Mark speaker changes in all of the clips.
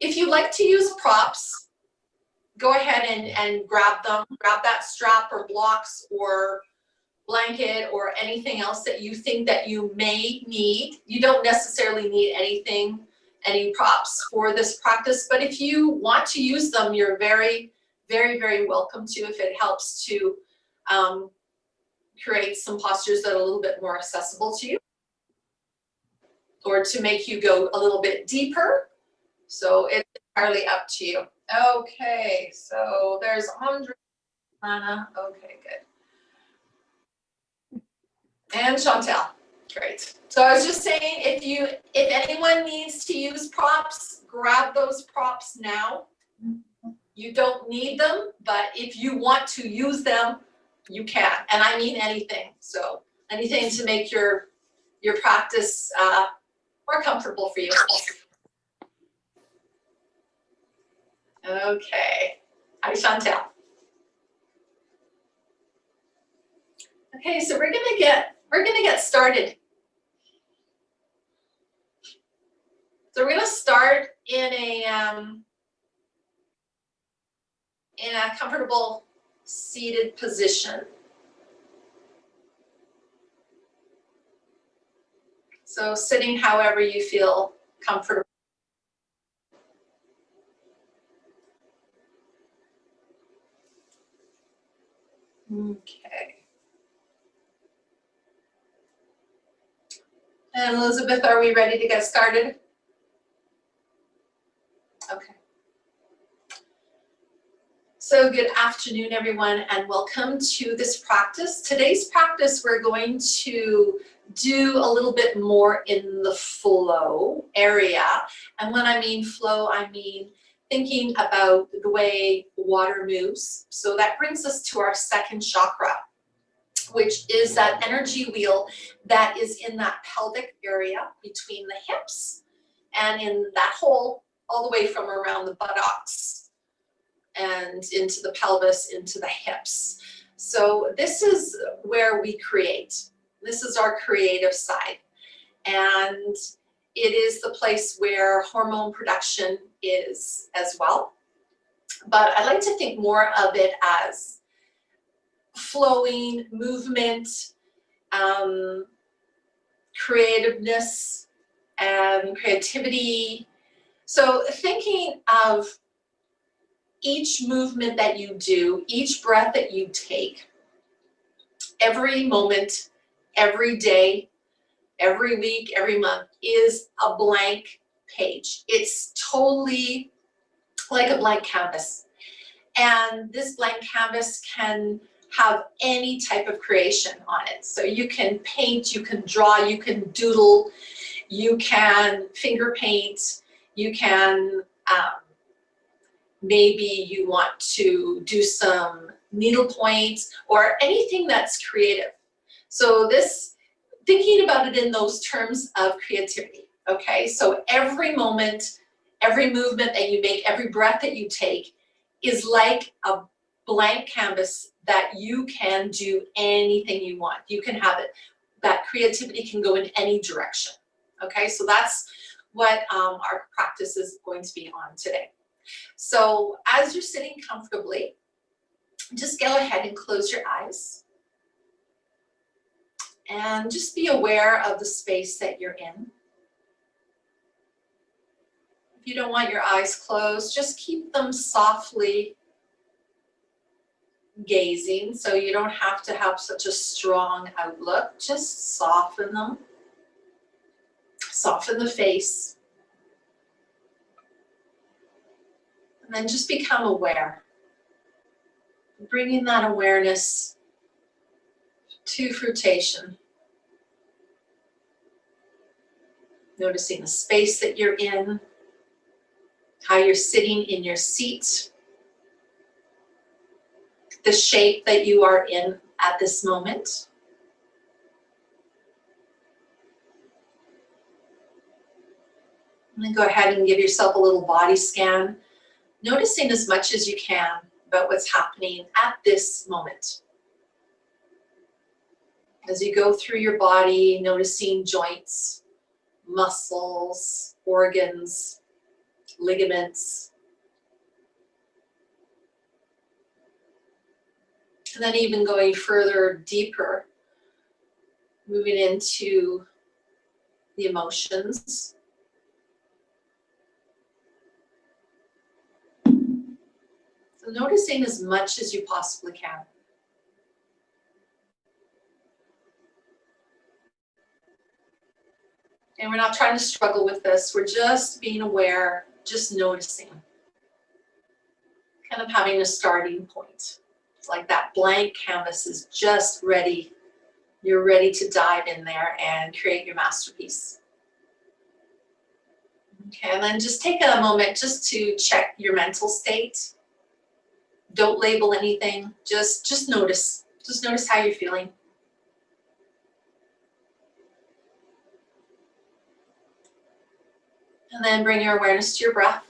Speaker 1: If you like to use props, go ahead and grab them. Grab that strap or blocks or blanket or anything else that you think that you may need. You don't necessarily need anything, any props for this practice, but if you want to use them, you're very, very, very welcome to, if it helps to create some postures that are a little bit more accessible to you, or to make you go a little bit deeper. So it's entirely up to you. Okay, so there's Andre, Anna. Okay, good. And Chantel. Great. So I was just saying, if anyone needs to use props, grab those props now. You don't need them, but if you want to use them, you can. And I mean anything. So anything to make your practice more comfortable for you. Okay. Hi, Chantel. Okay, so we're gonna get started. So we're gonna start in a comfortable seated position. So sitting however you feel comfortable. Okay. And Elizabeth, are we ready to get started? Okay. So good afternoon, everyone, and welcome to this practice. Today's practice, we're going to do a little bit more in the flow area. And when I mean flow, I mean thinking about the way water moves. So that brings us to our second chakra, which is that energy wheel that is in that pelvic area between the hips and in that hole all the way from around the buttocks and into the pelvis, into the hips. So this is where we create. This is our creative side. And it is the place where hormone production is as well. But I like to think more of it as flowing, movement, creativeness, and creativity. So thinking of each movement that you do, each breath that you take, every moment, every day, every week, every month is a blank page. It's totally like a blank canvas. And this blank canvas can have any type of creation on it. So you can paint, you can draw, you can doodle, you can finger paint, you can, maybe you want to do some needlepoint or anything that's creative. So this, thinking about it in those terms of creativity, okay? So every moment, every movement that you make, every breath that you take is like a blank canvas that you can do anything you want. You can have it, that creativity can go in any direction, okay? So that's what our practice is going to be on today. So as you're sitting comfortably, just go ahead and close your eyes. And just be aware of the space that you're in. If you don't want your eyes closed, just keep them softly gazing, so you don't have to have such a strong outlook. Just soften them. Soften the face. And then just become aware. Bringing that awareness to fruition. Noticing the space that you're in, how you're sitting in your seat, the shape that you are in at this moment. And then go ahead and give yourself a little body scan, noticing as much as you can about what's happening at this moment. As you go through your body, noticing joints, muscles, organs, ligaments. And then even going further deeper, moving into the emotions. So noticing as much as you possibly can. And we're not trying to struggle with this. We're just being aware, just noticing. Kind of having a starting point. It's like that blank canvas is just ready. You're ready to dive in there and create your masterpiece. Okay, and then just take a moment just to check your mental state. Don't label anything, just notice. Just notice how you're feeling. And then bring your awareness to your breath.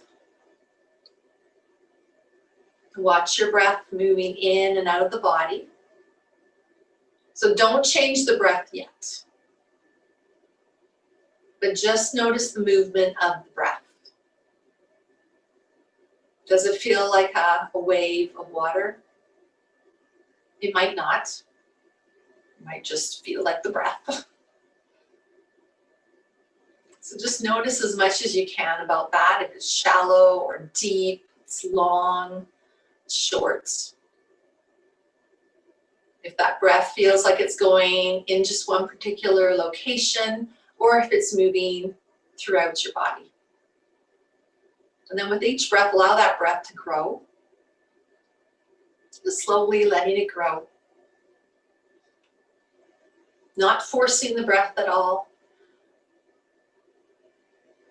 Speaker 1: Watch your breath moving in and out of the body. So don't change the breath yet. But just notice the movement of the breath. Does it feel like a wave of water? It might not. It might just feel like the breath. So just notice as much as you can about that. If it's shallow or deep, it's long, short. If that breath feels like it's going in just one particular location, or if it's moving throughout your body. And then with each breath, allow that breath to grow. Just slowly letting it grow. Not forcing the breath at all.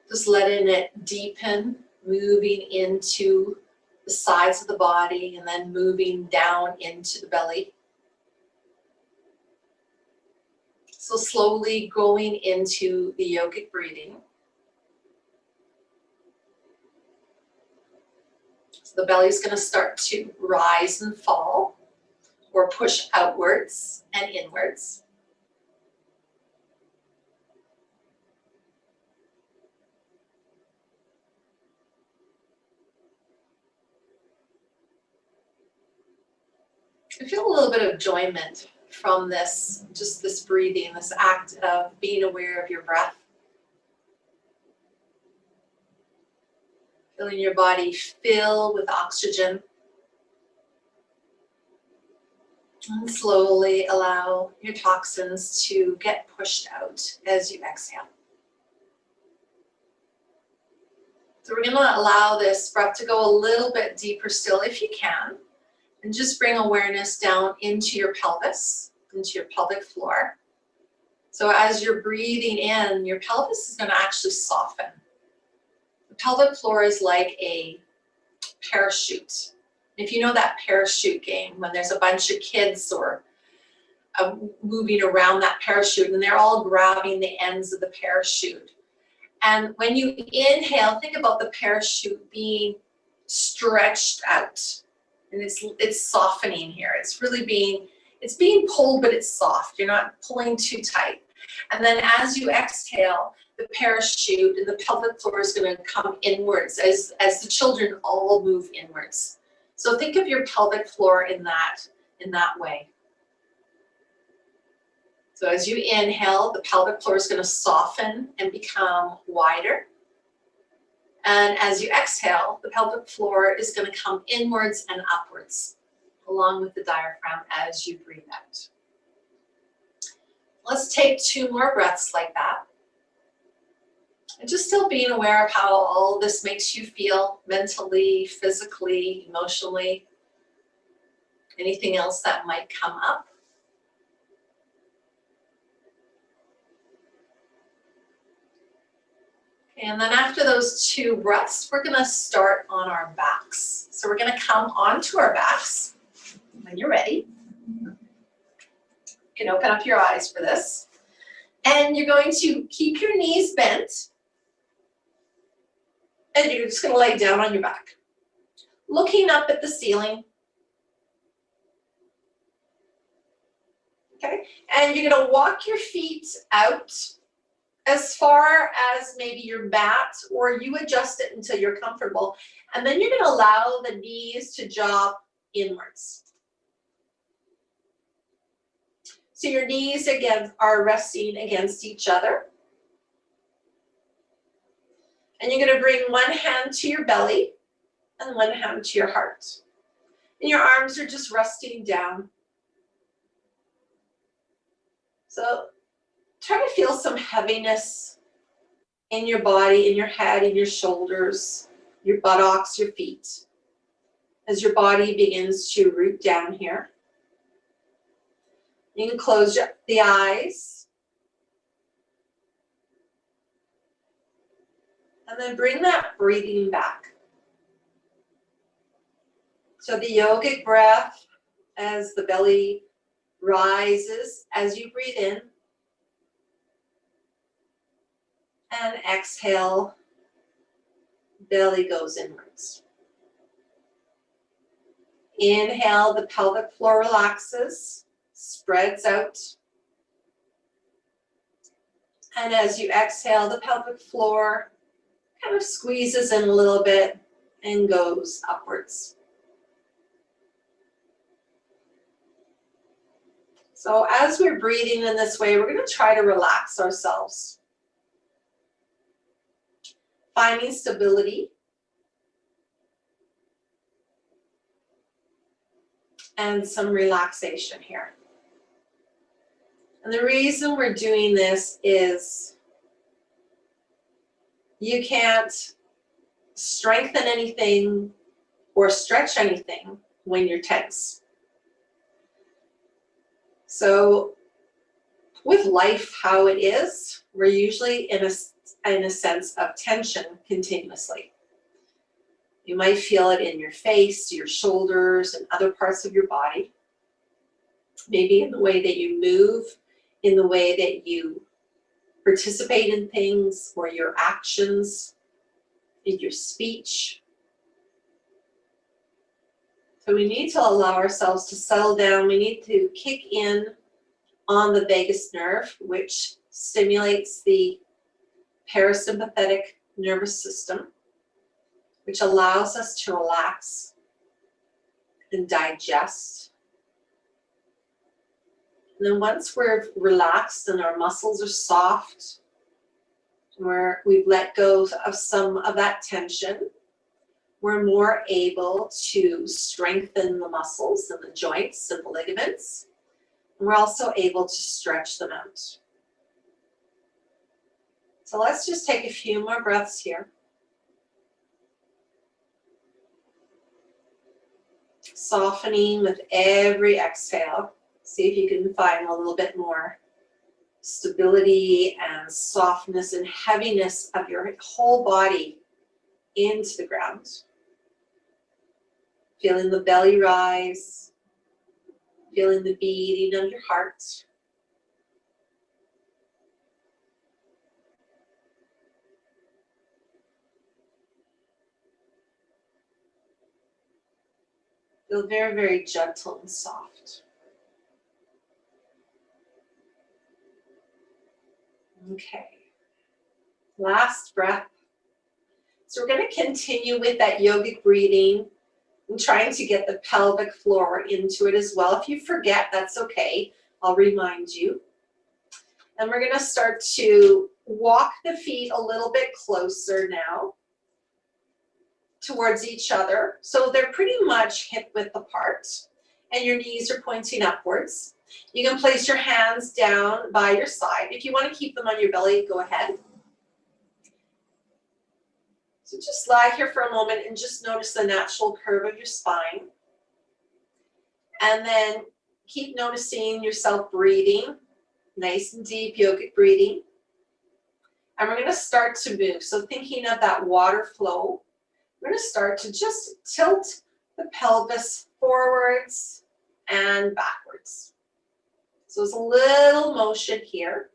Speaker 1: Just letting it deepen, moving into the sides of the body and then moving down into the belly. So slowly going into the yogic breathing. So the belly is going to start to rise and fall or push outwards and inwards. I feel a little bit of enjoyment from this, just this breathing, this act of being aware of your breath. Feeling your body fill with oxygen. And slowly allow your toxins to get pushed out as you exhale. So we're going to allow this breath to go a little bit deeper still if you can. And just bring awareness down into your pelvis, into your pelvic floor. So as you're breathing in, your pelvis is going to actually soften. The pelvic floor is like a parachute. If you know that parachute game, when there's a bunch of kids or moving around that parachute and they're all grabbing the ends of the parachute. And when you inhale, think about the parachute being stretched out. And it's softening here. It's really being pulled, but it's soft. You're not pulling too tight. And then as you exhale, the parachute and the pelvic floor is going to come inwards as the children all move inwards. So think of your pelvic floor in that way. So as you inhale, the pelvic floor is going to soften and become wider. And as you exhale, the pelvic floor is going to come inwards and upwards, along with the diaphragm as you breathe out. Let's take 2 more breaths like that. And just still being aware of how all this makes you feel mentally, physically, emotionally. Anything else that might come up. And then after those 2 breaths, we're going to start on our backs. So we're going to come onto our backs when you're ready. You can open up your eyes for this. And you're going to keep your knees bent. And you're just going to lay down on your back, looking up at the ceiling. Okay? And you're going to walk your feet out as far as maybe your mat, or you adjust it until you're comfortable. And then you're gonna allow the knees to drop inwards. So your knees again are resting against each other. And you're gonna bring one hand to your belly and one hand to your heart. And your arms are just resting down. So try to feel some heaviness in your body, in your head, in your shoulders, your buttocks, your feet, as your body begins to root down here. You can close the eyes. And then bring that breathing back. So the yogic breath as the belly rises as you breathe in. And exhale, belly goes inwards. Inhale, the pelvic floor relaxes, spreads out. And as you exhale, the pelvic floor kind of squeezes in a little bit and goes upwards. So as we're breathing in this way, we're going to try to relax ourselves. Finding stability. And some relaxation here. And the reason we're doing this is you can't strengthen anything or stretch anything when you're tense. So with life how it is, we're usually in a sense of tension continuously. You might feel it in your face, your shoulders, and other parts of your body. Maybe in the way that you move, in the way that you participate in things, or your actions, in your speech. So we need to allow ourselves to settle down. We need to kick in on the vagus nerve, which stimulates the parasympathetic nervous system, which allows us to relax and digest. And then once we're relaxed and our muscles are soft, where we've let go of some of that tension, we're more able to strengthen the muscles and the joints and the ligaments. And we're also able to stretch them out. So let's just take a few more breaths here. Softening with every exhale. See if you can find a little bit more stability and softness and heaviness of your whole body into the ground. Feeling the belly rise, feeling the beating of your heart. Feel very, very gentle and soft. Okay, last breath. So we're going to continue with that yogic breathing and trying to get the pelvic floor into it as well. If you forget, that's okay. I'll remind you. And we're going to start to walk the feet a little bit closer now towards each other. So they're pretty much hip width apart and your knees are pointing upwards. You can place your hands down by your side. If you want to keep them on your belly, go ahead. So just lie here for a moment and just notice the natural curve of your spine. And then keep noticing yourself breathing, nice and deep yogic breathing. And we're going to start to move. So thinking of that water flow, we're going to start to just tilt the pelvis forwards and backwards. So it's a little motion here.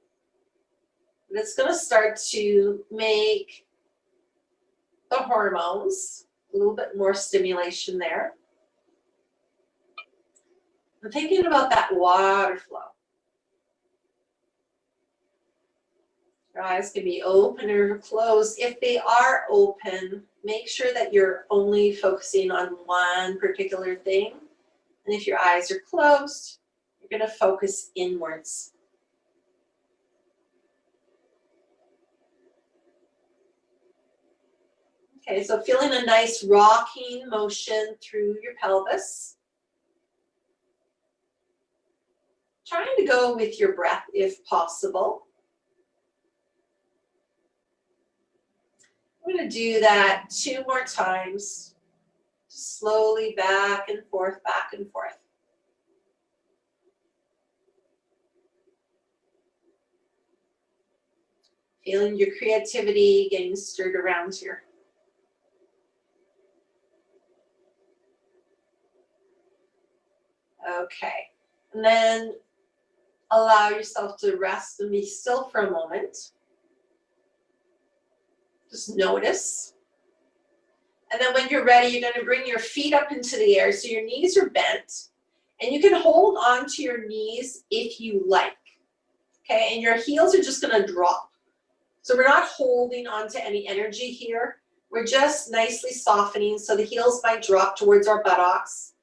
Speaker 1: And it's going to start to make the hormones, a little bit more stimulation there. I'm thinking about that water flow. Your eyes can be open or closed. If they are open, make sure that you're only focusing on one particular thing. And if your eyes are closed, you're going to focus inwards. Okay, so feeling a nice rocking motion through your pelvis. Trying to go with your breath if possible. I'm going to do that 2 more times. Just slowly back and forth, back and forth. Feeling your creativity getting stirred around here. Okay, and then allow yourself to rest and be still for a moment. Just notice. And then when you're ready, you're going to bring your feet up into the air so your knees are bent. And you can hold on to your knees if you like. Okay, and your heels are just going to drop. So we're not holding on to any energy here. We're just nicely softening so the heels might drop towards our buttocks.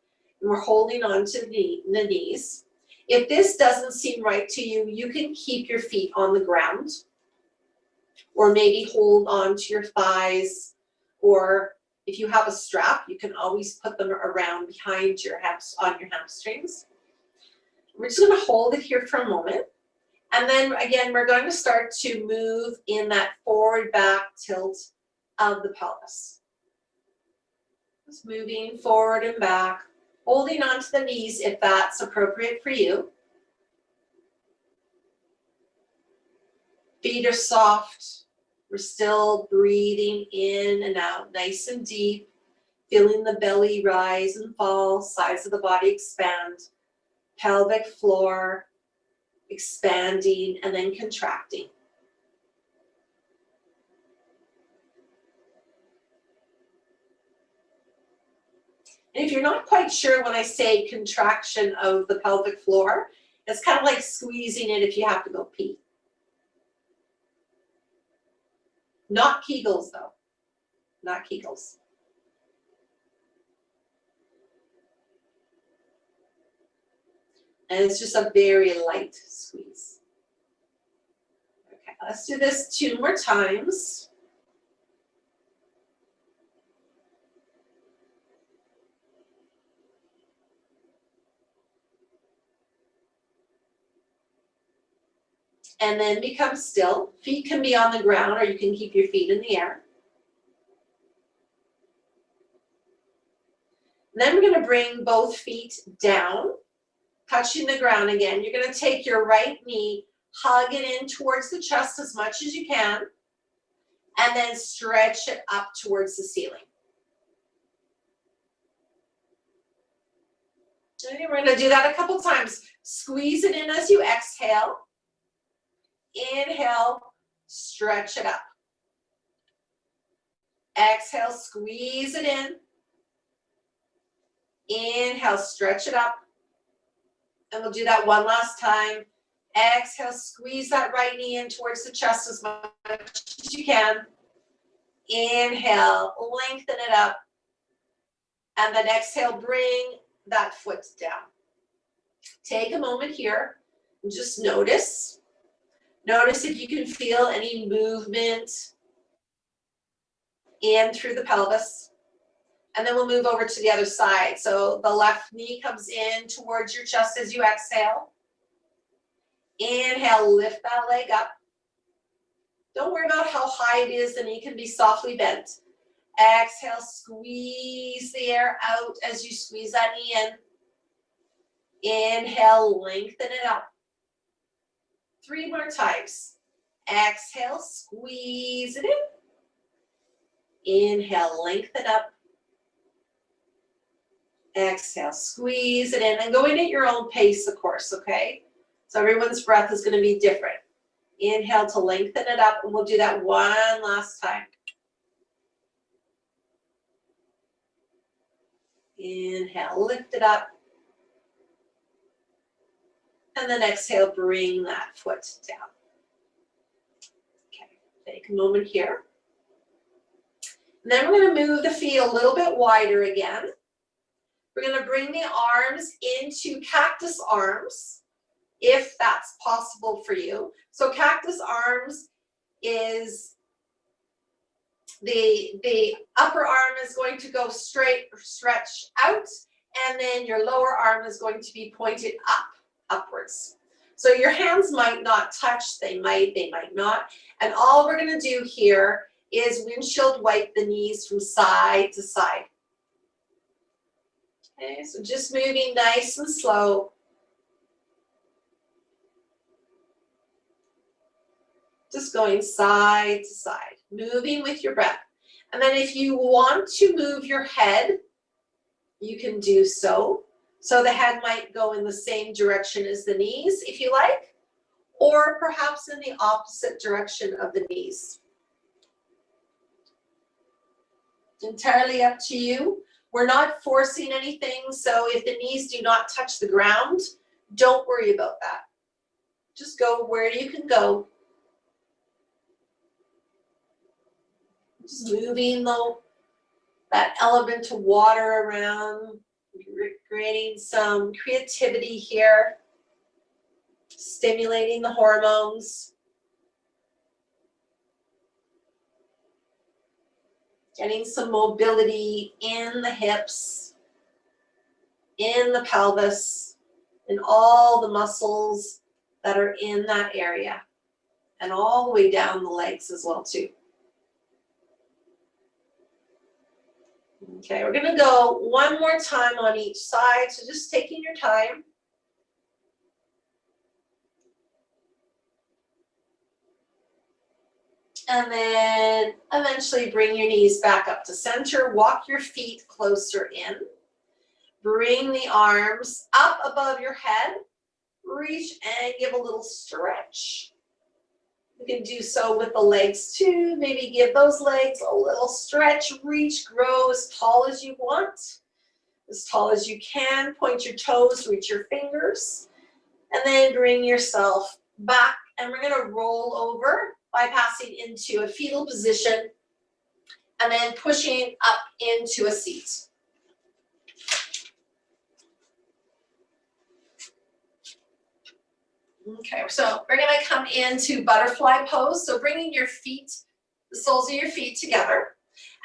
Speaker 1: And we're holding on to the knees. If this doesn't seem right to you, you can keep your feet on the ground. Or maybe hold on to your thighs. Or if you have a strap, you can always put them around behind your on your hamstrings. We're just going to hold it here for a moment. And then again, we're going to start to move in that forward back tilt of the pelvis. Just moving forward and back, holding onto the knees if that's appropriate for you. Feet are soft. We're still breathing in and out, nice and deep, feeling the belly rise and fall, sides of the body expand, pelvic floor expanding and then contracting. And if you're not quite sure when I say contraction of the pelvic floor, it's kind of like squeezing it if you have to go pee. Not Kegels though, not Kegels. And it's just a very light squeeze. Okay, let's do this 2 more times. And then become still. Feet can be on the ground or you can keep your feet in the air. And then we're going to bring both feet down, touching the ground again. You're going to take your right knee, hug it in towards the chest as much as you can, and then stretch it up towards the ceiling. Okay, we're going to do that a couple times. Squeeze it in as you exhale. Inhale, stretch it up. Exhale, squeeze it in. Inhale, stretch it up. And we'll do that one last time. Exhale, squeeze that right knee in towards the chest as much as you can. Inhale, lengthen it up. And then exhale, bring that foot down. Take a moment here and just notice. Notice if you can feel any movement in through the pelvis. And then we'll move over to the other side. So the left knee comes in towards your chest as you exhale. Inhale, lift that leg up. Don't worry about how high it is, the knee can be softly bent. Exhale, squeeze the air out as you squeeze that knee in. Inhale, lengthen it up. 3 more times. Exhale, squeeze it in. Inhale, lengthen up. Exhale, squeeze it in. And going at your own pace, of course, okay? So everyone's breath is going to be different. Inhale to lengthen it up, and we'll do that one last time. Inhale, lift it up. And then exhale, bring that foot down. Take a moment here. And then we're going to move the feet a little bit wider again. We're going to bring the arms into cactus arms, if that's possible for you. So cactus arms is the upper arm is going to go straight or stretch out, and then your lower arm is going to be pointed upwards. So your hands might not touch, they might not. And all we're going to do here is windshield wipe the knees from side to side. Okay, so just moving nice and slow. Just going side to side, moving with your breath. And then if you want to move your head, you can do so. So the head might go in the same direction as the knees, if you like, or perhaps in the opposite direction of the knees. It's entirely up to you. We're not forcing anything, so if the knees do not touch the ground, don't worry about that. Just go where you can go. Just moving that element of water around, creating some creativity here, stimulating the hormones, getting some mobility in the hips, in the pelvis, and all the muscles that are in that area, and all the way down the legs as well too. Okay, we're going to go one more time on each side, so just taking your time. And then eventually bring your knees back up to center. Walk your feet closer in. Bring the arms up above your head. Reach and give a little stretch. You can do so with the legs too. Maybe give those legs a little stretch. Reach, grow as tall as you want, as tall as you can. Point your toes, reach your fingers, and then bring yourself back. And we're going to roll over by passing into a fetal position and then pushing up into a seat. Okay, so we're going to come into butterfly pose. So bringing your feet, the soles of your feet together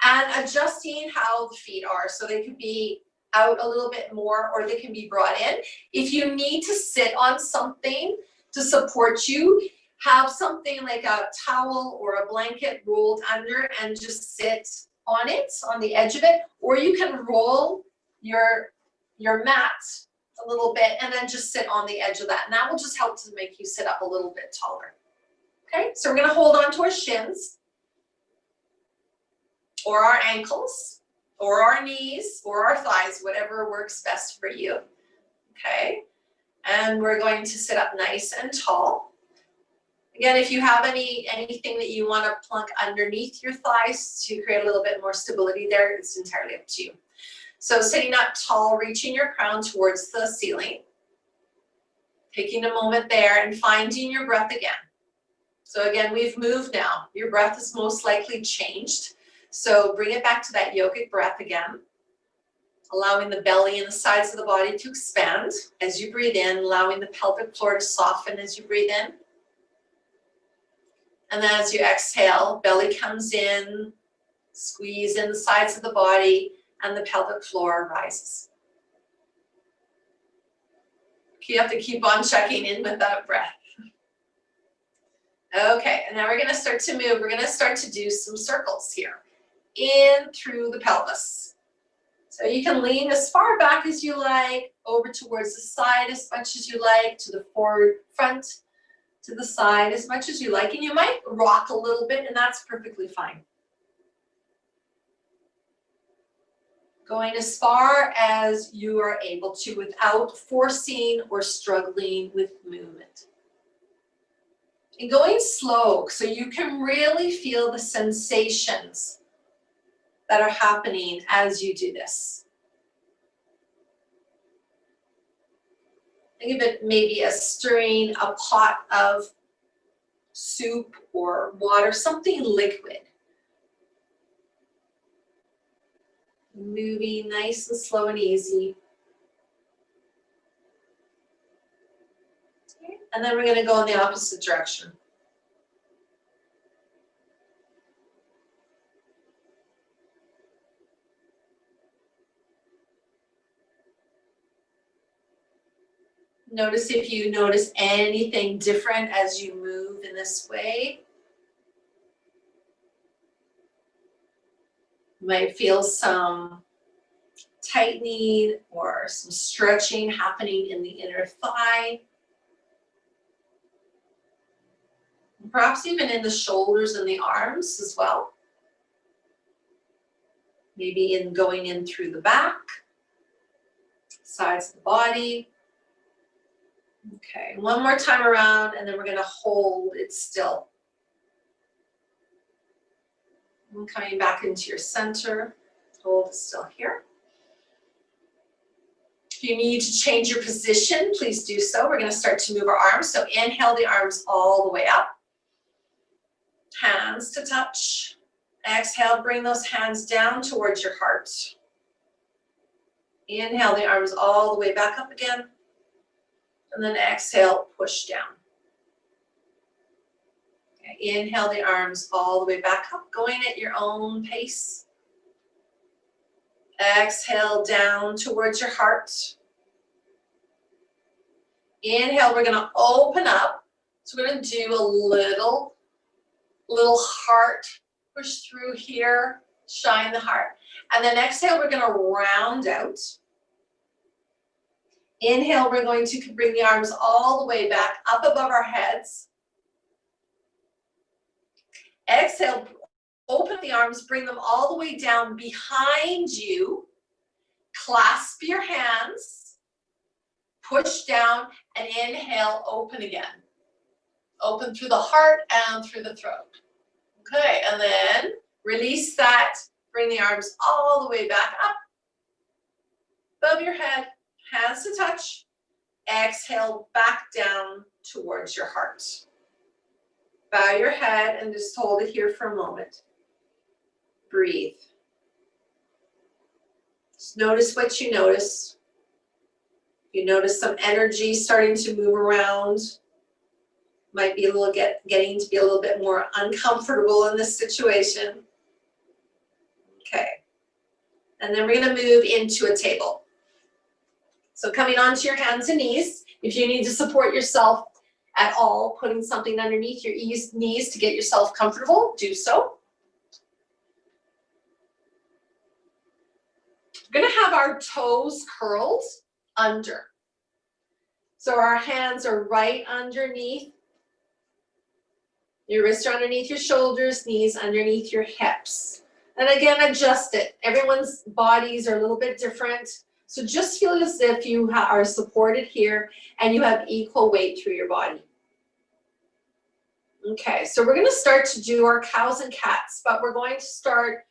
Speaker 1: and adjusting how the feet are. So they could be out a little bit more or they can be brought in. If you need to sit on something to support you, have something like a towel or a blanket rolled under and just sit on it, on the edge of it. Or you can roll your mat a little bit and then just sit on the edge of that. And that will just help to make you sit up a little bit taller. Okay, so we're going to hold on to our shins or our ankles or our knees or our thighs, whatever works best for you. Okay, and we're going to sit up nice and tall. Again, if you have anything that you want to plunk underneath your thighs to create a little bit more stability there, it's entirely up to you. So sitting up tall, reaching your crown towards the ceiling. Taking a moment there and finding your breath again. So again, we've moved now. Your breath is most likely changed. So bring it back to that yogic breath again. Allowing the belly and the sides of the body to expand as you breathe in, allowing the pelvic floor to soften as you breathe in. And then as you exhale, belly comes in, squeeze in the sides of the body, and the pelvic floor rises. You have to keep on checking in with that breath. Okay, and now we're going to start to move. We're going to start to do some circles here, in through the pelvis. So you can lean as far back as you like, over towards the side as much as you like, to the forward, front, to the side as much as you like. And you might rock a little bit, and that's perfectly fine. Going as far as you are able to without forcing or struggling with movement. And going slow so you can really feel the sensations that are happening as you do this. Think of it maybe as stirring a pot of soup or water, something liquid. Moving nice and slow and easy. Okay. And then we're going to go in the opposite direction. Notice if you notice anything different as you move in this way. You might feel some tightening or some stretching happening in the inner thigh. Perhaps even in the shoulders and the arms as well. Maybe in going in through the back, sides of the body. Okay, one more time around, and then we're going to hold it still. And coming back into your center, hold it still here. If you need to change your position, please do so. We're going to start to move our arms. So inhale the arms all the way up. Hands to touch. Exhale, bring those hands down towards your heart. Inhale the arms all the way back up again. And then exhale, push down. Okay, inhale the arms all the way back up, going at your own pace. Exhale down towards your heart. Inhale, we're going to open up. So we're going to do a little heart push through here, shine the heart. And then exhale, we're going to round out. Inhale, we're going to bring the arms all the way back up above our heads. Exhale, open the arms, bring them all the way down behind you. Clasp your hands, push down, and inhale, open again. Open through the heart and through the throat. Okay, and then release that. Bring the arms all the way back up, above your head. Hands to touch. Exhale, back down towards your heart. Bow your head and just hold it here for a moment. Breathe. Just notice what you notice. You notice some energy starting to move around. Might be a little getting to be a little bit more uncomfortable in this situation. Okay. And then we're going to move into a table. So coming onto your hands and knees, if you need to support yourself at all, putting something underneath your knees to get yourself comfortable, do so. We're going to have our toes curled under. So our hands are right underneath. Your wrists are underneath your shoulders, knees underneath your hips. And again, adjust it. Everyone's bodies are a little bit different. So just feel as if you are supported here and you have equal weight through your body. Okay, so we're going to start to do our cows and cats, but we're going to start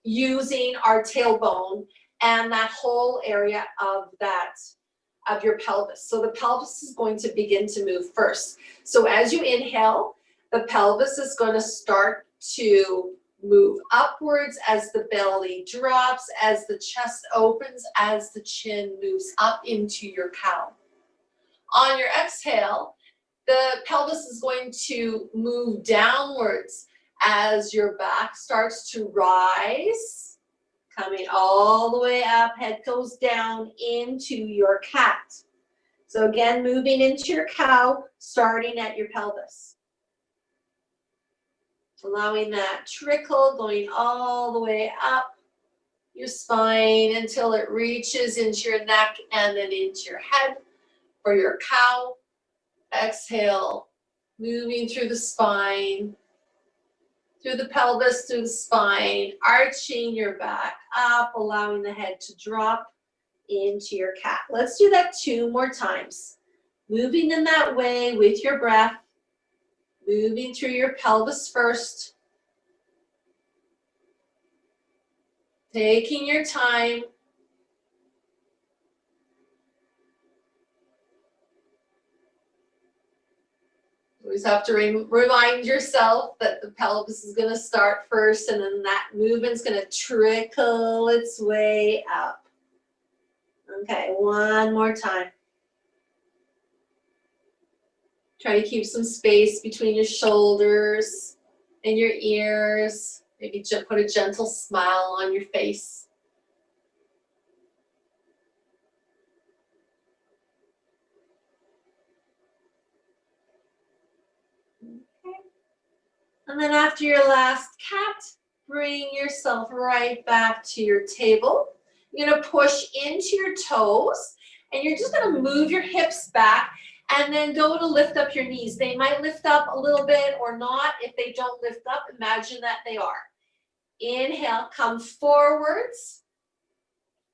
Speaker 1: using our tailbone and that whole area of your pelvis. So the pelvis is going to begin to move first. So as you inhale, the pelvis is going to start to move upwards as the belly drops, as the chest opens, as the chin moves up into your cow. On your exhale, the pelvis is going to move downwards as your back starts to rise, coming all the way up, head goes down into your cat. So again, moving into your cow, starting at your pelvis. Allowing that trickle going all the way up your spine until it reaches into your neck and then into your head for your cow. Exhale, moving through the spine, through the pelvis, through the spine, arching your back up, allowing the head to drop into your cat. Let's do that 2 more times. Moving in that way with your breath. Moving through your pelvis first. Taking your time. always have to remind yourself that the pelvis is going to start first, and then that movement's going to trickle its way up. Okay, one more time. Try to keep some space between your shoulders and your ears. Maybe put a gentle smile on your face. Okay. And then after your last cat, bring yourself right back to your table. You're going to push into your toes, and you're just going to move your hips back, and then go to lift up your knees. They might lift up a little bit or not. If they don't lift up, imagine that they are. Inhale, come forwards.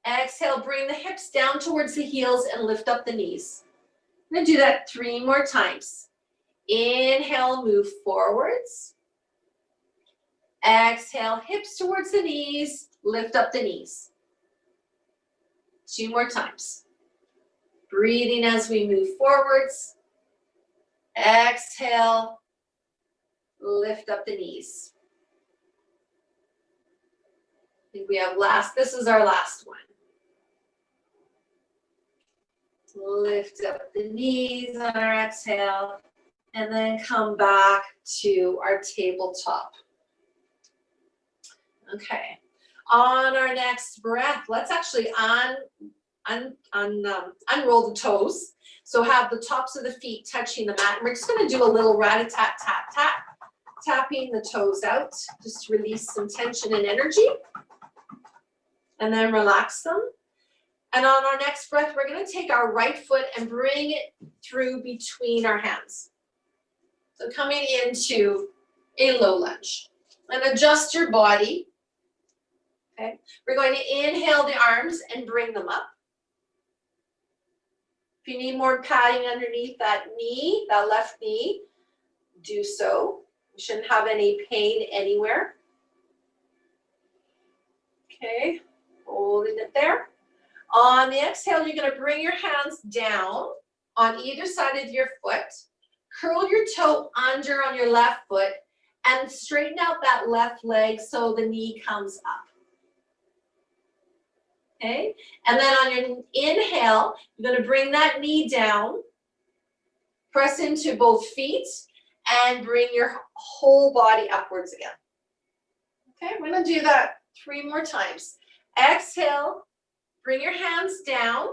Speaker 1: Exhale, bring the hips down towards the heels and lift up the knees. I'm going to do that 3 more times. Inhale, move forwards. Exhale, hips towards the knees, lift up the knees. 2 more times. Breathing as we move forwards. Exhale, lift up the knees. I think we have this is our last one. Lift up the knees on our exhale, and then come back to our tabletop. Okay, on our next breath, let's actually unroll the toes. So have the tops of the feet touching the mat. And we're just going to do a little rat-a-tat-tat-tat, tapping the toes out, just to release some tension and energy. And then relax them. And on our next breath, we're going to take our right foot and bring it through between our hands. So coming into a low lunge. And adjust your body. Okay. We're going to inhale the arms and bring them up. If you need more padding underneath that knee, that left knee, do so. You shouldn't have any pain anywhere. Okay, holding it there. On the exhale, you're going to bring your hands down on either side of your foot. Curl your toe under on your left foot and straighten out that left leg so the knee comes up. Okay, and then on your inhale, you're going to bring that knee down, press into both feet, and bring your whole body upwards again. Okay, we're going to do that 3 more times. Exhale, bring your hands down,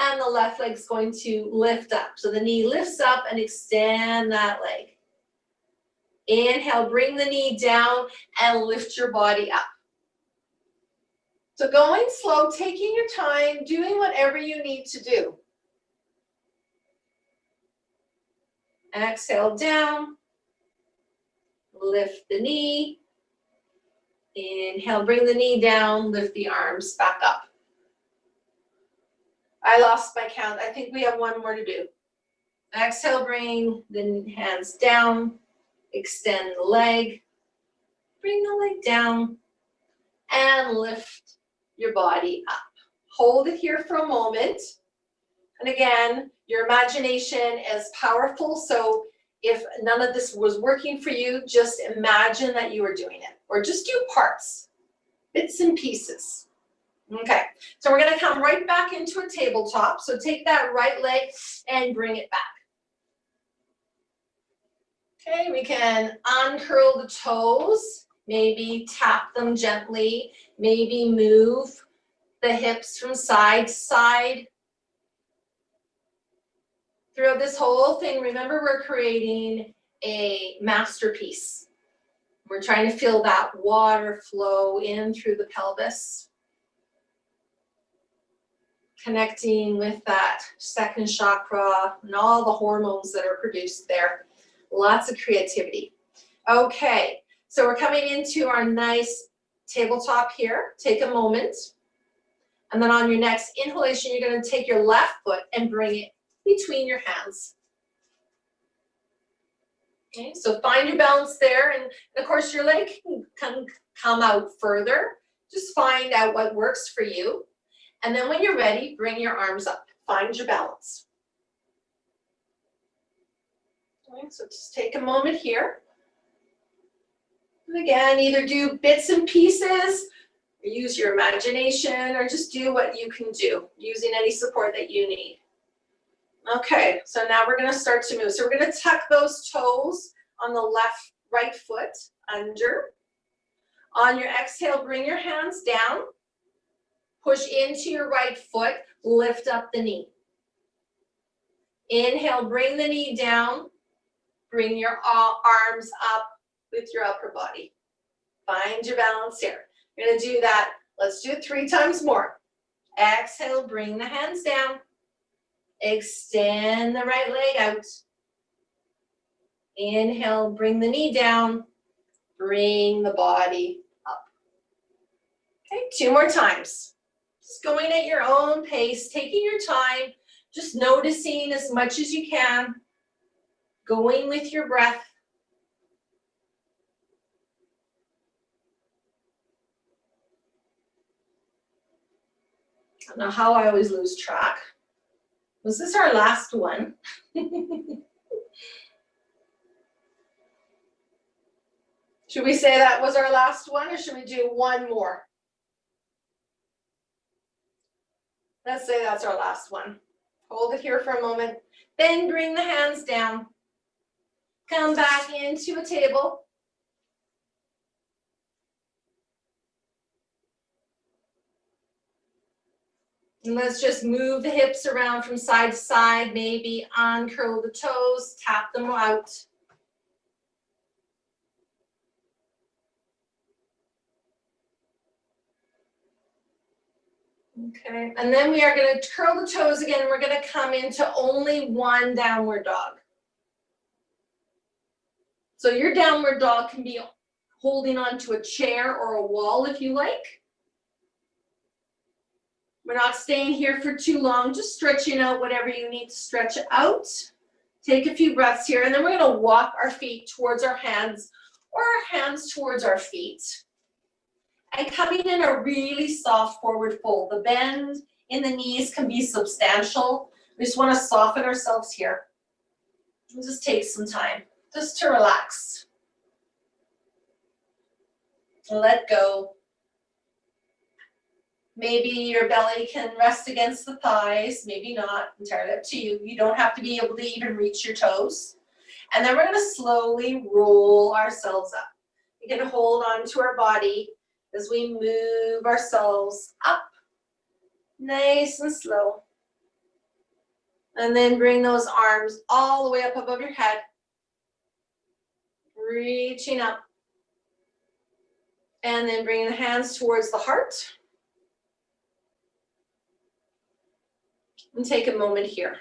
Speaker 1: and the left leg's going to lift up. So the knee lifts up and extend that leg. Inhale, bring the knee down and lift your body up. So going slow, taking your time, doing whatever you need to do. Exhale down, lift the knee. Inhale, bring the knee down, lift the arms back up. I lost my count. I think we have 1 more to do. Exhale, bring the hands down, extend the leg, bring the leg down, and lift your body up. Hold it here for a moment. And again, your imagination is powerful, so if none of this was working for you, just imagine that you were doing it, or just do parts, bits and pieces. Okay, so we're going to come right back into a tabletop. So take that right leg and bring it back. Okay, we can uncurl the toes, maybe tap them gently, maybe move the hips from side to side. Throughout this whole thing, remember, we're creating a masterpiece. We're trying to feel that water flow in through the pelvis, connecting with that second chakra and all the hormones that are produced there. Lots of creativity. Okay, so we're coming into our nice tabletop here. Take a moment. And then on your next inhalation, you're going to take your left foot and bring it between your hands. Okay, so find your balance there, and of course your leg can come out further. Just find out what works for you. And then when you're ready, bring your arms up. Find your balance. Okay, so just take a moment here. And again, either do bits and pieces, or use your imagination, or just do what you can do, using any support that you need. Okay, so now we're gonna start to move. So we're gonna tuck those toes on the right foot under. On your exhale, bring your hands down. Push into your right foot, lift up the knee. Inhale, bring the knee down. Bring your arms up with your upper body. Find your balance here. You're gonna do that. Let's do it 3 times more. Exhale, bring the hands down. Extend the right leg out. Inhale, bring the knee down. Bring the body up. Okay, 2 more times. Just going at your own pace, taking your time, just noticing as much as you can, going with your breath. I don't know how I always lose track. Was this our last one? Should we say that was our last one, or should we do 1 more? Let's say that's our last one. Hold it here for a moment. Then bring the hands down. Come back into a table. And let's just move the hips around from side to side, maybe uncurl the toes, tap them out. Okay, and then we are going to curl the toes again, and we're going to come into only 1 downward dog. So your downward dog can be holding onto a chair or a wall if you like. We're not staying here for too long, just stretching out whatever you need to stretch out. Take a few breaths here, and then we're going to walk our feet towards our hands or our hands towards our feet. And coming in a really soft forward fold. The bend in the knees can be substantial. We just want to soften ourselves here. And just take some time just to relax. Let go. Maybe your belly can rest against the thighs, maybe not, entirely up to you. You don't have to be able to even reach your toes. And then we're going to slowly roll ourselves up. We're going to hold on to our body as we move ourselves up, nice and slow. And then bring those arms all the way up above your head, reaching up. And then bring the hands towards the heart. And take a moment here.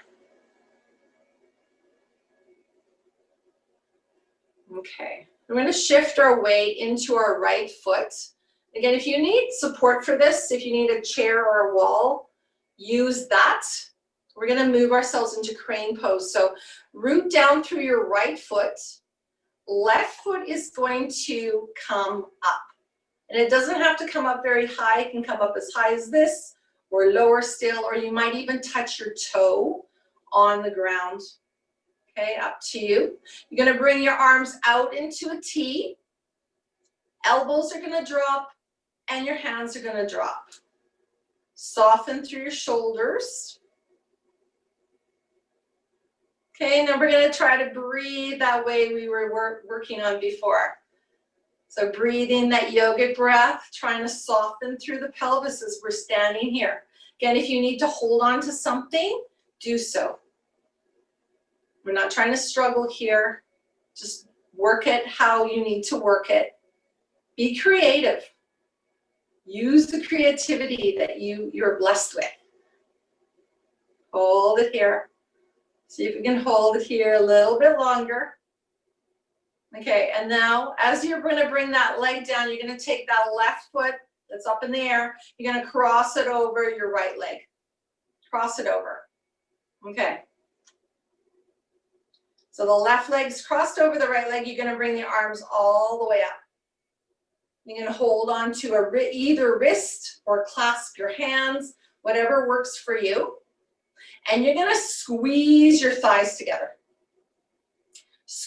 Speaker 1: Okay, we're going to shift our weight into our right foot. Again, if you need support for this, if you need a chair or a wall, use that. We're going to move ourselves into crane pose. So root down through your right foot. Left foot is going to come up. And it doesn't have to come up very high. It can come up as high as this or lower still, or you might even touch your toe on the ground. Okay, up to you. You're going to bring your arms out into a T. Elbows are going to drop and your hands are going to drop. Soften through your shoulders. Okay, now we're going to try to breathe that way we were working on before. So breathing that yogic breath, trying to soften through the pelvis as we're standing here. Again, if you need to hold on to something, do so. We're not trying to struggle here. Just work it how you need to work it. Be creative. Use the creativity that you're blessed with. Hold it here. See if you can hold it here a little bit longer. Okay, and now as you're going to bring that leg down, you're going to take that left foot that's up in the air. You're going to cross it over your right leg. Cross it over. Okay. So the left leg's crossed over the right leg. You're going to bring the arms all the way up. You're going to hold on to either wrist or clasp your hands, whatever works for you. And you're going to squeeze your thighs together.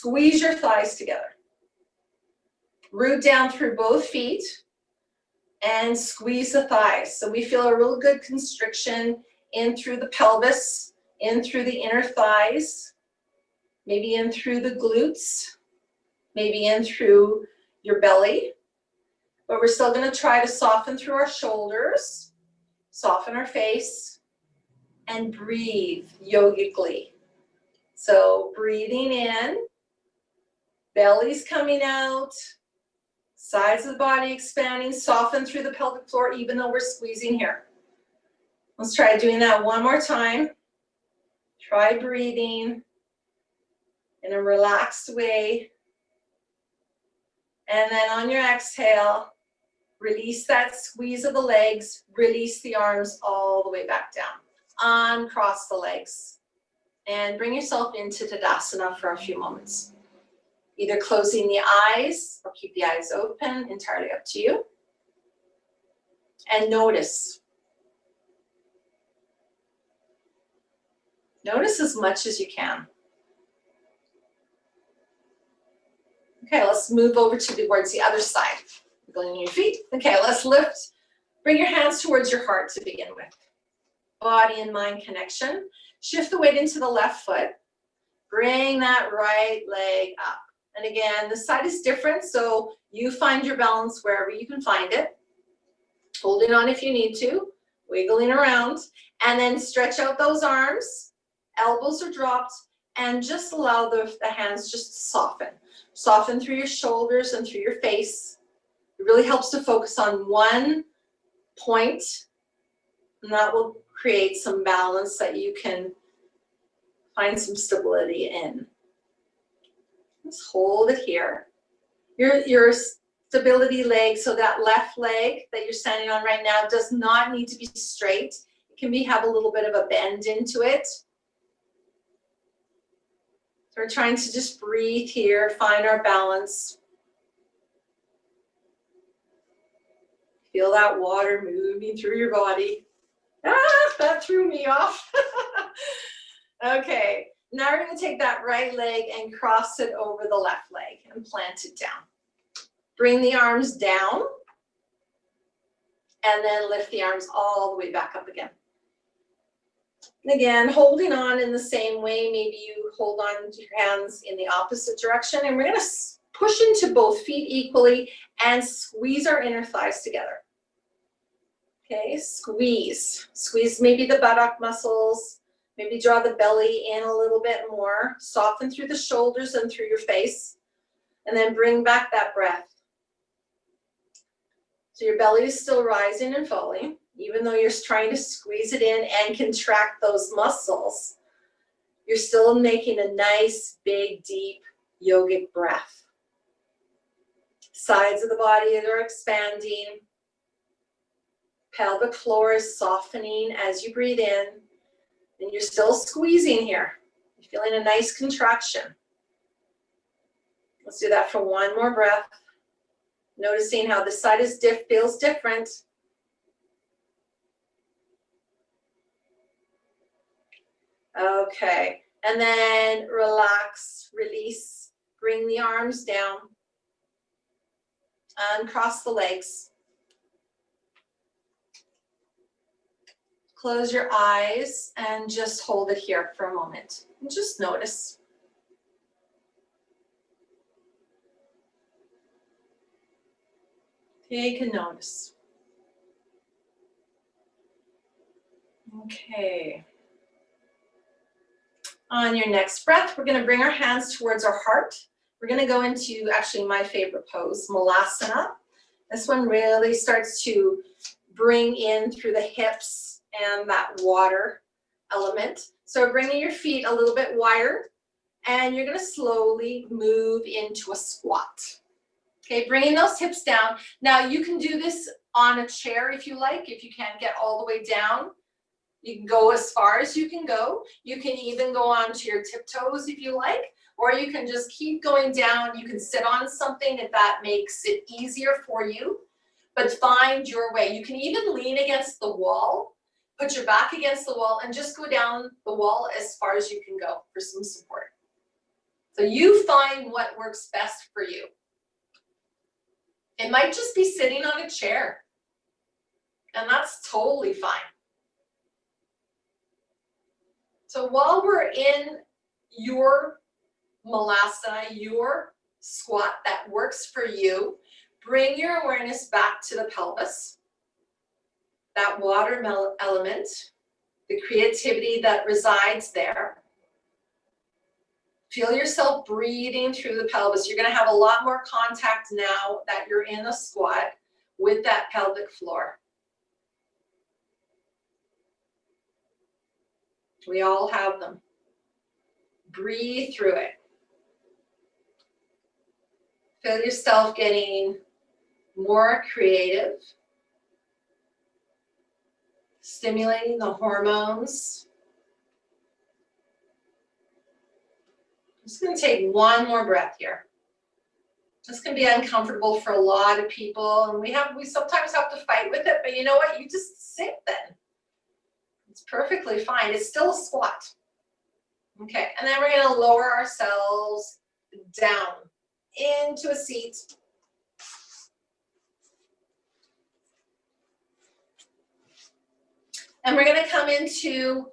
Speaker 1: Squeeze your thighs together. Root down through both feet and squeeze the thighs. So we feel a real good constriction in through the pelvis, in through the inner thighs, maybe in through the glutes, maybe in through your belly. But we're still going to try to soften through our shoulders, soften our face, and breathe yogically. So breathing in, belly's coming out, sides of the body expanding, soften through the pelvic floor even though we're squeezing here. Let's try doing that one more time. Try breathing in a relaxed way. And then on your exhale, release that squeeze of the legs, release the arms all the way back down. Uncross the legs. And bring yourself into Tadasana for a few moments. Either closing the eyes or keep the eyes open, entirely up to you. And notice. Notice as much as you can. Okay, let's move over towards the other side. Going on your feet. Okay, let's lift. Bring your hands towards your heart to begin with. Body and mind connection. Shift the weight into the left foot. Bring that right leg up. And again, the side is different, so you find your balance wherever you can find it. Holding on if you need to. Wiggling around. And then stretch out those arms. Elbows are dropped. And just allow the hands just to soften. Soften through your shoulders and through your face. It really helps to focus on one point. And that will create some balance that you can find some stability in. Just hold it here. Your stability leg, so that left leg that you're standing on right now does not need to be straight. It can have a little bit of a bend into it. So we're trying to just breathe here, find our balance. Feel that water moving through your body. Ah, that threw me off. Okay, now we're going to take that right leg and cross it over the left leg and plant it down. Bring the arms down and then lift the arms all the way back up again. And again, holding on in the same way, maybe you hold on to your hands in the opposite direction, and we're going to push into both feet equally and squeeze our inner thighs together. Okay, squeeze. Squeeze maybe the buttock muscles, maybe draw the belly in a little bit more, soften through the shoulders and through your face, and then bring back that breath. So your belly is still rising and falling, even though you're trying to squeeze it in and contract those muscles. You're still making a nice, big, deep yogic breath. Sides of the body are expanding. Pelvic floor is softening as you breathe in. And you're still squeezing here. You're feeling a nice contraction. Let's do that for one more breath. Noticing how this side feels different. Okay, and then relax, release, bring the arms down, uncross the legs. Close your eyes and just hold it here for a moment. And just notice. Take a notice. Okay. On your next breath, we're going to bring our hands towards our heart. We're going to go into actually my favorite pose, Malasana. This one really starts to bring in through the hips and that water element. So bringing your feet a little bit wider, and you're going to slowly move into a squat. Okay, bringing those hips down. Now you can do this on a chair if you like, if you can't get all the way down. You can go as far as you can go. You can even go onto your tiptoes if you like, or you can just keep going down. You can sit on something if that makes it easier for you, but find your way. You can even lean against the wall, put your back against the wall, and just go down the wall as far as you can go for some support. So you find what works best for you. It might just be sitting on a chair, and that's totally fine. So while we're in your Malasana, your squat that works for you, bring your awareness back to the pelvis, that water element, the creativity that resides there. Feel yourself breathing through the pelvis. You're going to have a lot more contact now that you're in a squat with that pelvic floor. We all have them. Breathe through it. Feel yourself getting more creative, stimulating the hormones. I'm just going to take one more breath here. This can be uncomfortable for a lot of people, and we sometimes have to fight with it, but you know what? You just sit then. It's perfectly fine. It's still a squat. Okay, and then we're going to lower ourselves down into a seat. And we're going to come into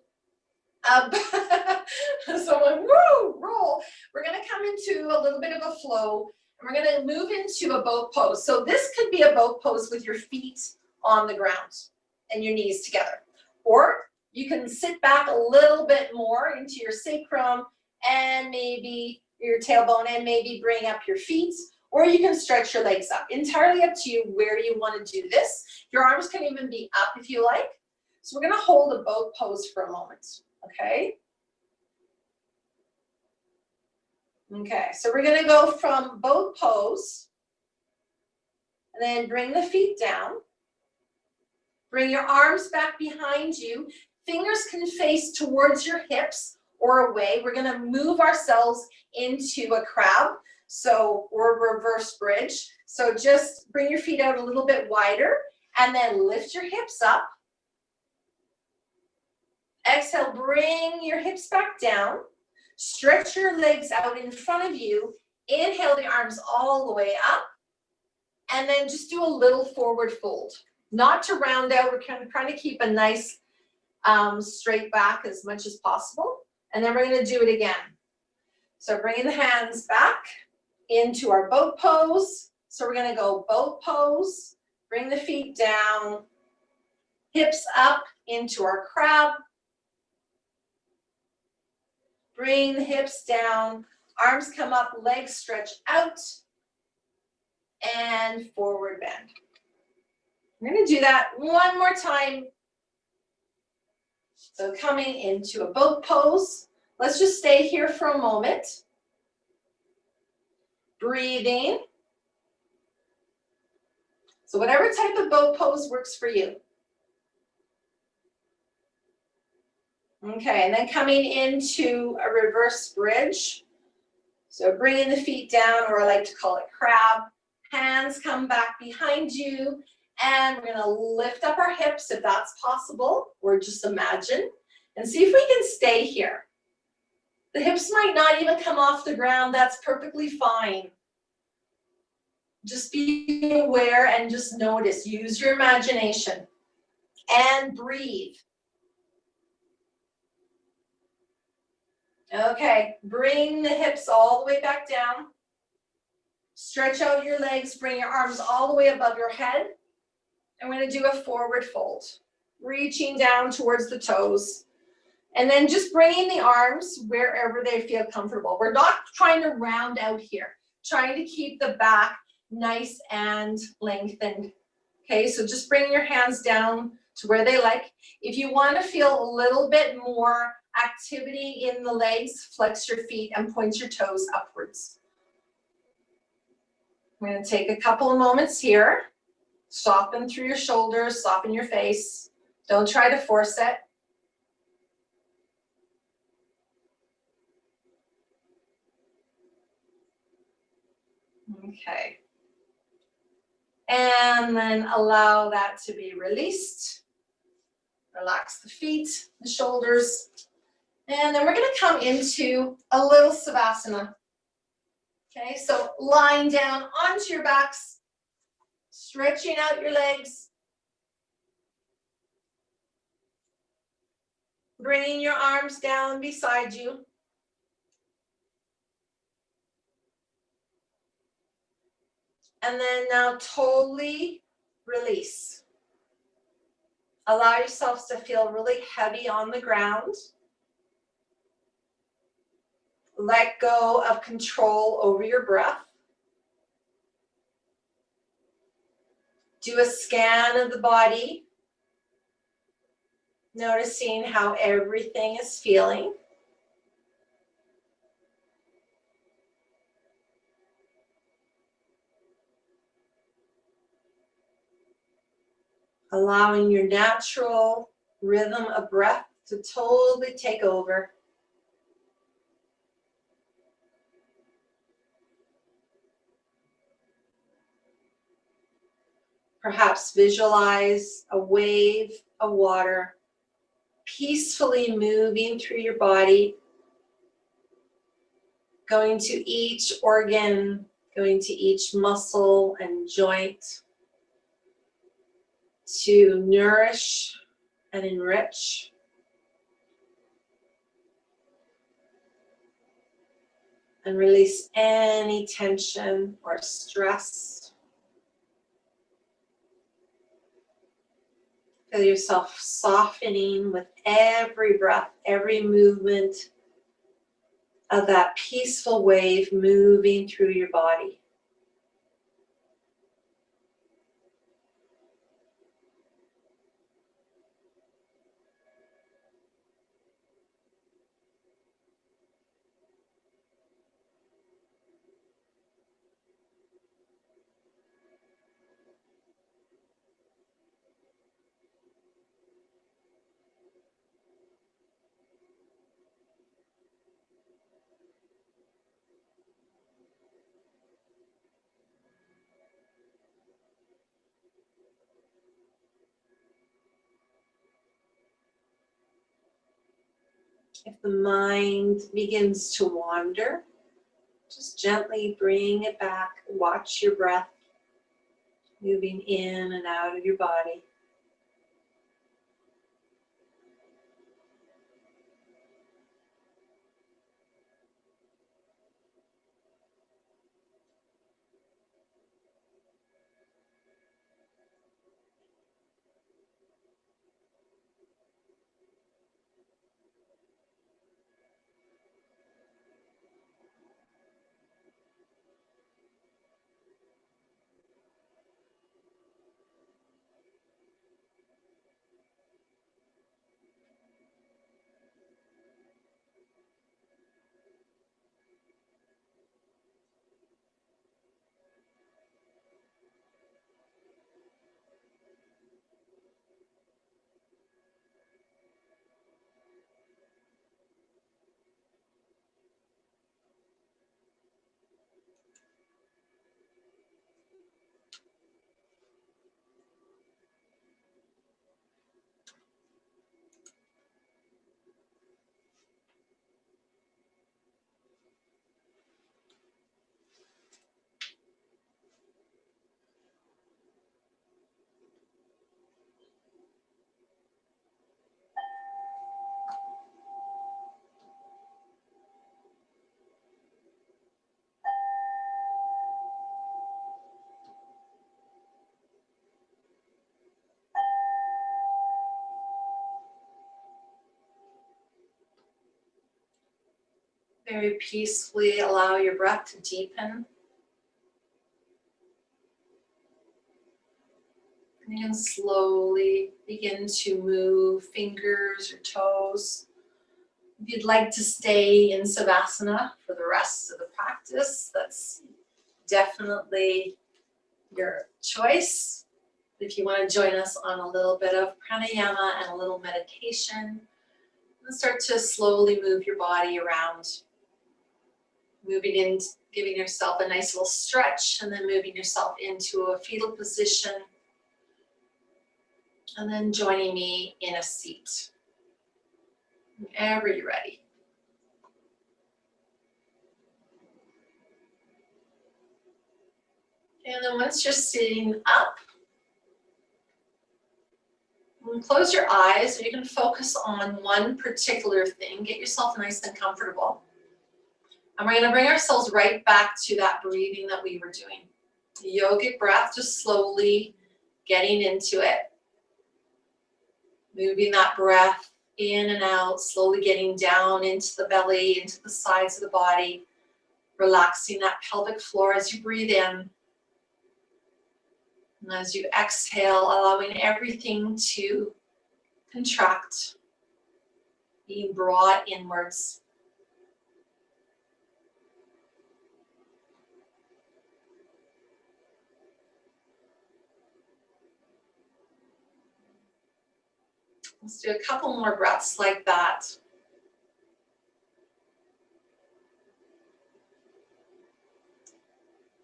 Speaker 1: someone, woo, roll. We're going to come into a little bit of a flow, and we're going to move into a boat pose. So this could be a boat pose with your feet on the ground and your knees together. Or you can sit back a little bit more into your sacrum and maybe your tailbone and maybe bring up your feet, or you can stretch your legs up. Entirely up to you where you want to do this. Your arms can even be up if you like. So we're going to hold a boat pose for a moment, okay? Okay, so we're going to go from boat pose, and then bring the feet down. Bring your arms back behind you. Fingers can face towards your hips or away. We're going to move ourselves into a crab, or reverse bridge. So just bring your feet out a little bit wider, and then lift your hips up. Exhale, bring your hips back down. Stretch your legs out in front of you. Inhale the arms all the way up. And then just do a little forward fold. Not to round out, we're trying to keep a nice straight back as much as possible. And then we're going to do it again. So bringing the hands back into our boat pose. So we're going to go boat pose. Bring the feet down. Hips up into our crab. Bring the hips down. Arms come up, legs stretch out. And forward bend. We're going to do that one more time. So coming into a boat pose. Let's just stay here for a moment. Breathing. So whatever type of boat pose works for you. Okay, and then coming into a reverse bridge. So bringing the feet down, or I like to call it crab. Hands come back behind you. And we're going to lift up our hips if that's possible, or just imagine, and see if we can stay here. The hips might not even come off the ground. That's perfectly fine. Just be aware and just notice. Use your imagination. And breathe. Okay, bring the hips all the way back down. Stretch out your legs. Bring your arms all the way above your head. I'm going to do a forward fold, reaching down towards the toes, and then just bringing the arms wherever they feel comfortable. We're not trying to round out here, trying to keep the back nice and lengthened. Okay, so just bring your hands down to where they like. If you want to feel a little bit more activity in the legs, flex your feet and point your toes upwards. I'm going to take a couple of moments here. Soften through your shoulders, soften your face. Don't try to force it. Okay. And then allow that to be released. Relax the feet, the shoulders. And then we're going to come into a little Savasana. Okay, so lying down onto your backs, stretching out your legs, bringing your arms down beside you. And then now totally release. Allow yourselves to feel really heavy on the ground. Let go of control over your breath. Do a scan of the body, noticing how everything is feeling. Allowing your natural rhythm of breath to totally take over. Perhaps visualize a wave of water peacefully moving through your body, going to each organ, going to each muscle and joint to nourish and enrich. And release any tension or stress. Feel yourself softening with every breath, every movement of that peaceful wave moving through your body. If the mind begins to wander, just gently bring it back. Watch your breath moving in and out of your body. Very peacefully allow your breath to deepen. And you can slowly begin to move fingers or toes. If you'd like to stay in Savasana for the rest of the practice, that's definitely your choice. If you want to join us on a little bit of pranayama and a little meditation, and start to slowly move your body around, moving in, giving yourself a nice little stretch, and then moving yourself into a fetal position, and then joining me in a seat, whenever you're ready. And then once you're sitting up, close your eyes, or you can focus on one particular thing. Get yourself nice and comfortable. And we're gonna bring ourselves right back to that breathing that we were doing. The yogic breath, just slowly getting into it. Moving that breath in and out, slowly getting down into the belly, into the sides of the body. Relaxing that pelvic floor as you breathe in. And as you exhale, allowing everything to contract, being brought inwards. Let's do a couple more breaths like that.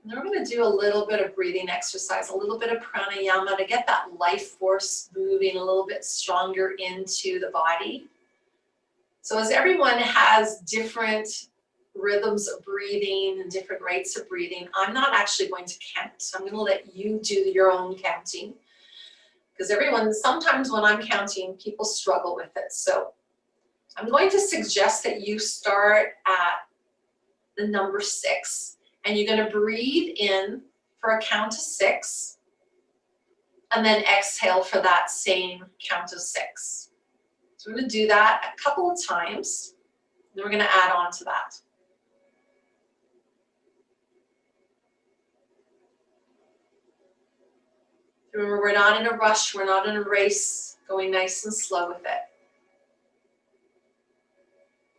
Speaker 1: And then we're going to do a little bit of breathing exercise, a little bit of pranayama to get that life force moving a little bit stronger into the body. So as everyone has different rhythms of breathing and different rates of breathing, I'm not actually going to count. So I'm going to let you do your own counting. Because everyone, sometimes when I'm counting, people struggle with it. So I'm going to suggest that you start at the number 6. And you're going to breathe in for a count of 6, and then exhale for that same count of 6. So we're going to do that a couple of times, then we're going to add on to that. Remember, we're not in a rush, we're not in a race, going nice and slow with it.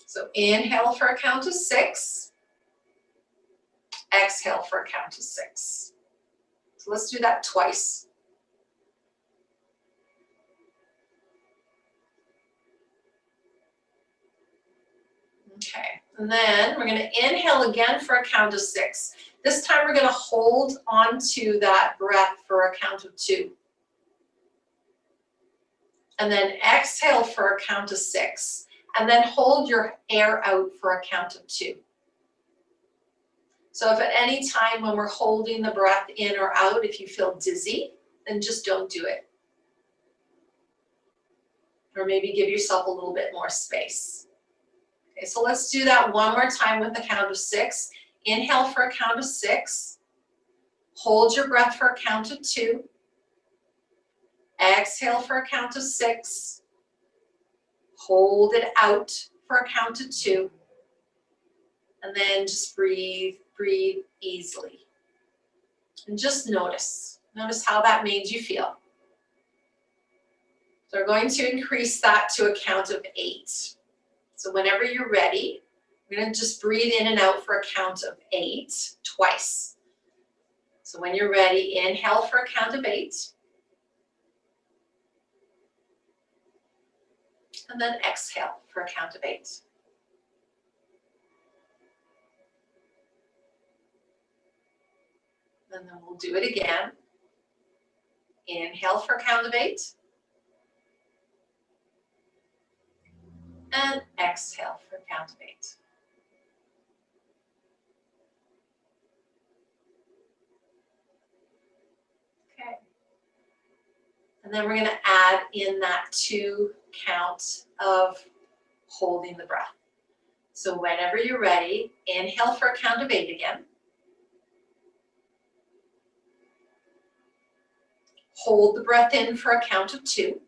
Speaker 1: So inhale for a count of 6. Exhale for a count of 6. So let's do that twice. Okay, and then we're going to inhale again for a count of 6. This time we're going to hold on to that breath for a count of 2. And then exhale for a count of 6. And then hold your air out for a count of 2. So if at any time when we're holding the breath in or out, if you feel dizzy, then just don't do it. Or maybe give yourself a little bit more space. Okay, so let's do that one more time with a count of 6. Inhale for a count of 6. Hold your breath for a count of 2. Exhale for a count of 6. Hold it out for a count of 2. And then just breathe easily. And just notice how that made you feel. So we're going to increase that to a count of 8. So whenever you're ready, we're going to just breathe in and out for a count of 8 twice. So when you're ready, inhale for a count of 8. And then exhale for a count of 8. And then we'll do it again. Inhale for a count of 8. And exhale for a count of 8. Okay. And then we're going to add in that 2 count of holding the breath. So whenever you're ready, inhale for a count of 8 again. Hold the breath in for a count of 2.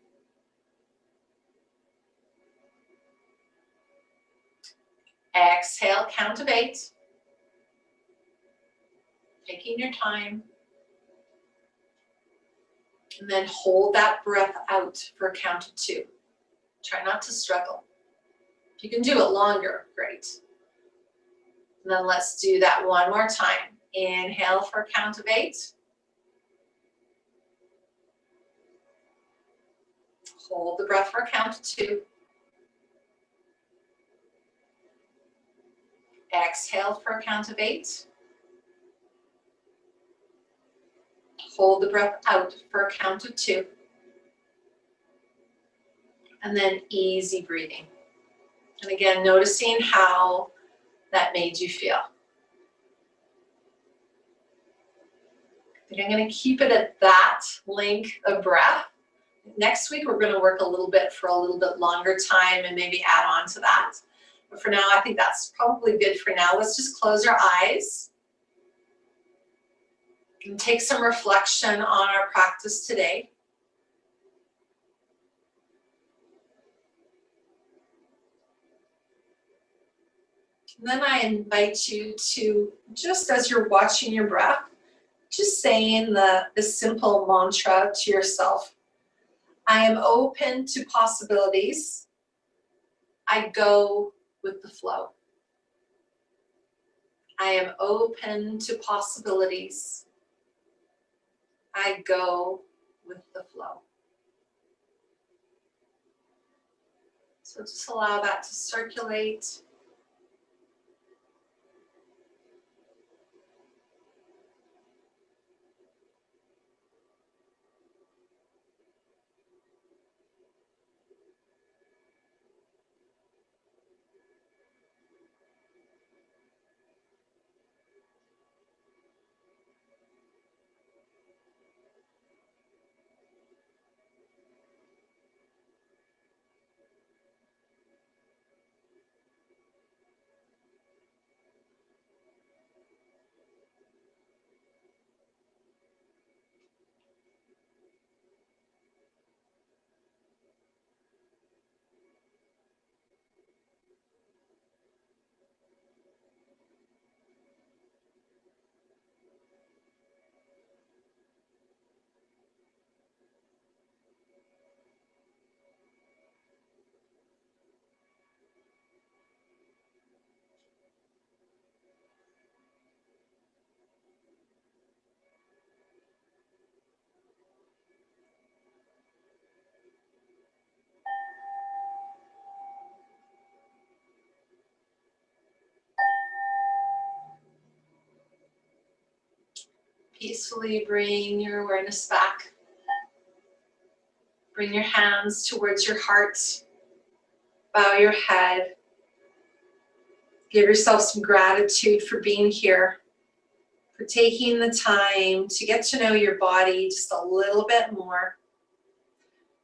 Speaker 1: Exhale, count of 8. Taking your time. And then hold that breath out for a count of 2. Try not to struggle. If you can do it longer, great. And then let's do that one more time. Inhale for a count of 8. Hold the breath for a count of 2. Exhale for a count of 8. Hold the breath out for a count of 2. And then easy breathing. And again, noticing how that made you feel. But I'm going to keep it at that length of breath. Next week, we're going to work a little bit for a little bit longer time and maybe add on to that. But for now, I think that's probably good for now. Let's just close our eyes and take some reflection on our practice today. And then I invite you to, just as you're watching your breath, just saying the simple mantra to yourself. I am open to possibilities. I go with the flow. I am open to possibilities. I go with the flow. So just allow that to circulate. Peacefully bring your awareness back. Bring your hands towards your heart. Bow your head. Give yourself some gratitude for being here, for taking the time to get to know your body just a little bit more,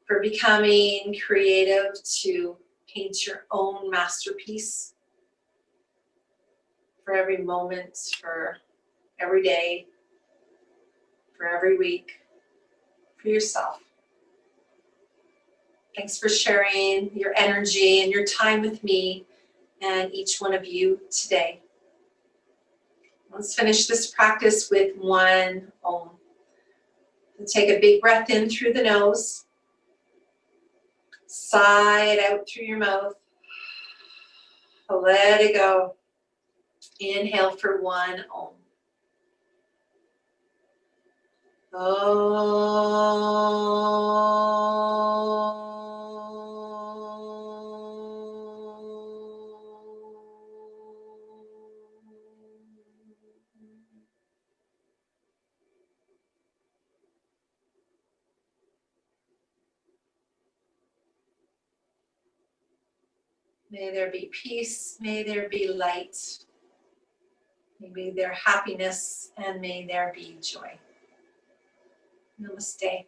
Speaker 1: for becoming creative to paint your own masterpiece for every moment, for every day, for every week, for yourself. Thanks for sharing your energy and your time with me and each one of you today. Let's finish this practice with one Om. And take a big breath in through the nose. Sigh it out through your mouth. Let it go. Inhale for one Om. May there be peace, may there be light, may there be happiness, and may there be joy. Namaste.